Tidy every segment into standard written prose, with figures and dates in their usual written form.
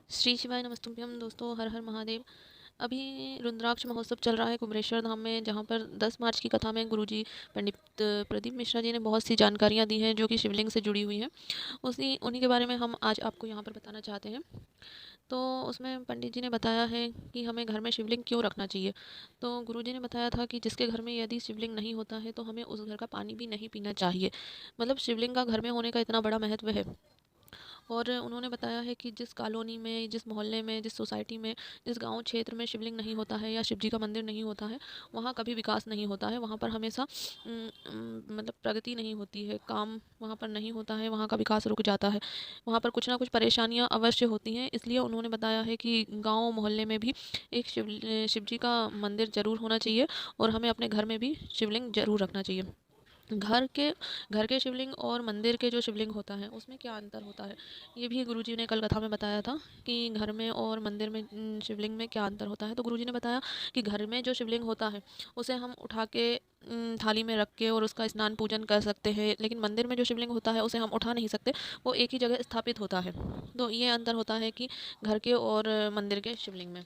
श्री शिवाय नमस्तुभ्यम। दोस्तों, हर हर महादेव। अभी रुद्राक्ष महोत्सव चल रहा है कुबेरेश्वर धाम में, जहाँ पर 10 मार्च की कथा में गुरुजी पंडित प्रदीप मिश्रा जी ने बहुत सी जानकारियाँ दी हैं जो कि शिवलिंग से जुड़ी हुई हैं। उसी उन्हीं के बारे में हम आज आपको यहाँ पर बताना चाहते हैं। तो उसमें पंडित जी ने बताया है कि हमें घर में शिवलिंग क्यों रखना चाहिए। तो गुरुजी ने बताया था कि जिसके घर में यदि शिवलिंग नहीं होता है तो हमें उस घर का पानी भी नहीं पीना चाहिए। मतलब शिवलिंग का घर में होने का इतना बड़ा महत्व है। और उन्होंने बताया है कि जिस कॉलोनी में, जिस मोहल्ले में, जिस सोसाइटी में, जिस गांव क्षेत्र में शिवलिंग नहीं होता है या शिव जी का मंदिर नहीं होता है, वहाँ कभी विकास नहीं होता है। वहाँ पर हमेशा मतलब प्रगति नहीं होती है, काम वहाँ पर नहीं होता है, वहाँ का विकास रुक जाता है। वहाँ पर कुछ ना कुछ परेशानियाँ अवश्य होती हैं। इसलिए उन्होंने बताया है कि गाँव मोहल्ले में भी एक शिव जी का मंदिर ज़रूर होना चाहिए और हमें अपने घर में भी शिवलिंग ज़रूर रखना चाहिए। घर के घर के शिवलिंग और मंदिर के जो शिवलिंग होता है उसमें क्या अंतर होता है, ये भी गुरुजी ने कल कथा में बताया था कि घर में और मंदिर में शिवलिंग में क्या अंतर होता है। तो गुरुजी ने बताया कि घर में जो शिवलिंग होता है उसे हम उठा के थाली में रख के और उसका स्नान पूजन कर सकते हैं, लेकिन मंदिर में जो शिवलिंग होता है उसे हम उठा नहीं सकते, वो एक ही जगह स्थापित होता है। तो ये अंतर होता है कि घर के और मंदिर के शिवलिंग में।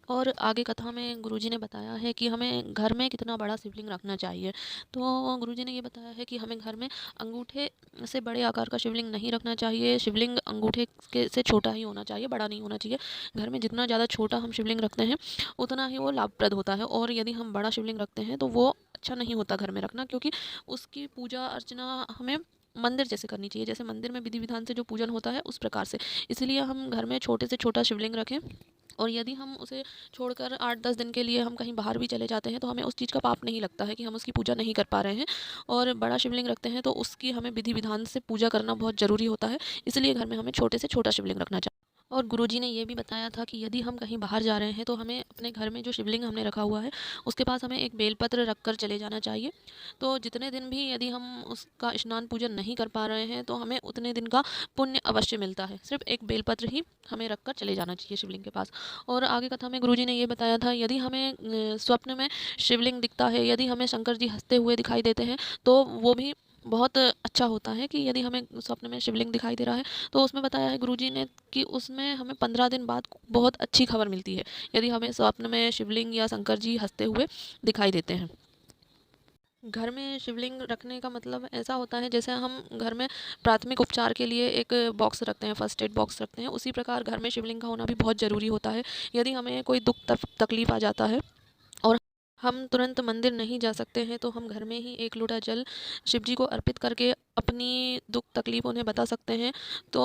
और आगे कथा में गुरुजी ने बताया है कि हमें घर में कितना बड़ा शिवलिंग रखना चाहिए। तो गुरुजी ने ये बताया है कि हमें घर में अंगूठे से बड़े आकार का शिवलिंग नहीं रखना चाहिए। शिवलिंग अंगूठे के से छोटा ही होना चाहिए, बड़ा नहीं होना चाहिए। घर में जितना ज़्यादा छोटा हम शिवलिंग रखते हैं उतना ही वो लाभप्रद होता है। और यदि हम बड़ा शिवलिंग रखते हैं तो वो अच्छा नहीं होता घर में रखना, क्योंकि उसकी पूजा अर्चना हमें मंदिर जैसे करनी चाहिए, जैसे मंदिर में विधि विधान से जो पूजन होता है उस प्रकार से। इसलिए हम घर में छोटे से छोटा शिवलिंग रखें। और यदि हम उसे छोड़कर 8-10 दिन के लिए हम कहीं बाहर भी चले जाते हैं तो हमें उस चीज़ का पाप नहीं लगता है कि हम उसकी पूजा नहीं कर पा रहे हैं। और बड़ा शिवलिंग रखते हैं तो उसकी हमें विधि विधान से पूजा करना बहुत ज़रूरी होता है। इसलिए घर में हमें छोटे से छोटा शिवलिंग रखना चाहिए। और गुरुजी ने ये भी बताया था कि यदि हम कहीं बाहर जा रहे हैं तो हमें अपने घर में जो शिवलिंग हमने रखा हुआ है उसके पास हमें एक बेलपत्र रख कर चले जाना चाहिए। तो जितने दिन भी यदि हम उसका स्नान पूजन नहीं कर पा रहे हैं तो हमें उतने दिन का पुण्य अवश्य मिलता है। सिर्फ एक बेलपत्र ही हमें रख कर चले जाना चाहिए शिवलिंग के पास। और आगे कथा में गुरुजी ने ये बताया था, यदि हमें स्वप्न में शिवलिंग दिखता है, यदि हमें शंकर जी हंसते हुए दिखाई देते हैं तो वो भी बहुत अच्छा होता है। कि यदि हमें स्वप्न में शिवलिंग दिखाई दे रहा है तो उसमें बताया है गुरुजी ने कि उसमें हमें 15 दिन बाद बहुत अच्छी खबर मिलती है, यदि हमें स्वप्न में शिवलिंग या शंकर जी हंसते हुए दिखाई देते हैं। घर में शिवलिंग रखने का मतलब ऐसा होता है जैसे हम घर में प्राथमिक उपचार के लिए एक बॉक्स रखते हैं, फर्स्ट एड बॉक्स रखते हैं, उसी प्रकार घर में शिवलिंग का होना भी बहुत ज़रूरी होता है। यदि हमें कोई दुख तकलीफ आ जाता है और हम तुरंत मंदिर नहीं जा सकते हैं तो हम घर में ही एक लोटा जल शिव जी को अर्पित करके अपनी दुख तकलीफ उन्हें बता सकते हैं। तो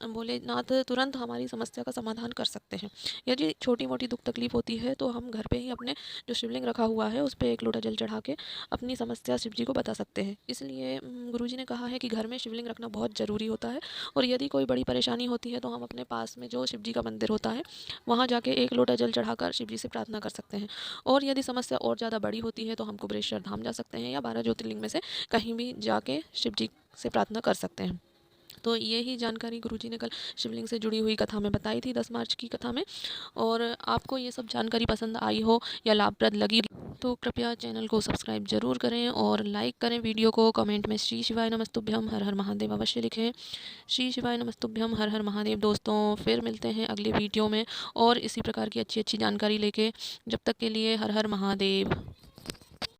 भोलेनाथ तुरंत हमारी समस्या का समाधान कर सकते हैं। यदि छोटी मोटी दुख तकलीफ होती है तो हम घर पे ही अपने जो शिवलिंग रखा हुआ है उस पर एक लोटा जल चढ़ा के अपनी समस्या शिव जी को बता सकते हैं। इसलिए गुरुजी ने कहा है कि घर में शिवलिंग रखना बहुत ज़रूरी होता है। और यदि कोई बड़ी परेशानी होती है तो हम अपने पास में जो शिव जी का मंदिर होता है वहाँ जाके एक लोटा जल चढ़ाकर शिव जी से प्रार्थना कर सकते हैं। और यदि समस्या और ज़्यादा बड़ी होती है तो हम कुबेरेश्वर धाम जा सकते हैं या 12 ज्योतिर्लिंग में से कहीं भी जाके शिव जी से प्रार्थना कर सकते हैं। तो ये ही जानकारी गुरुजी ने कल शिवलिंग से जुड़ी हुई कथा में बताई थी, 10 मार्च की कथा में। और आपको ये सब जानकारी पसंद आई हो या लाभप्रद लगी तो कृपया चैनल को सब्सक्राइब जरूर करें और लाइक करें वीडियो को। कमेंट में श्री शिवाय नमस्तुभ्यम हर हर महादेव अवश्य लिखें। श्री शिवाय नमस्तुभ्यम हर हर महादेव। दोस्तों, फिर मिलते हैं अगले वीडियो में और इसी प्रकार की अच्छी अच्छी जानकारी लेके। जब तक के लिए हर हर महादेव।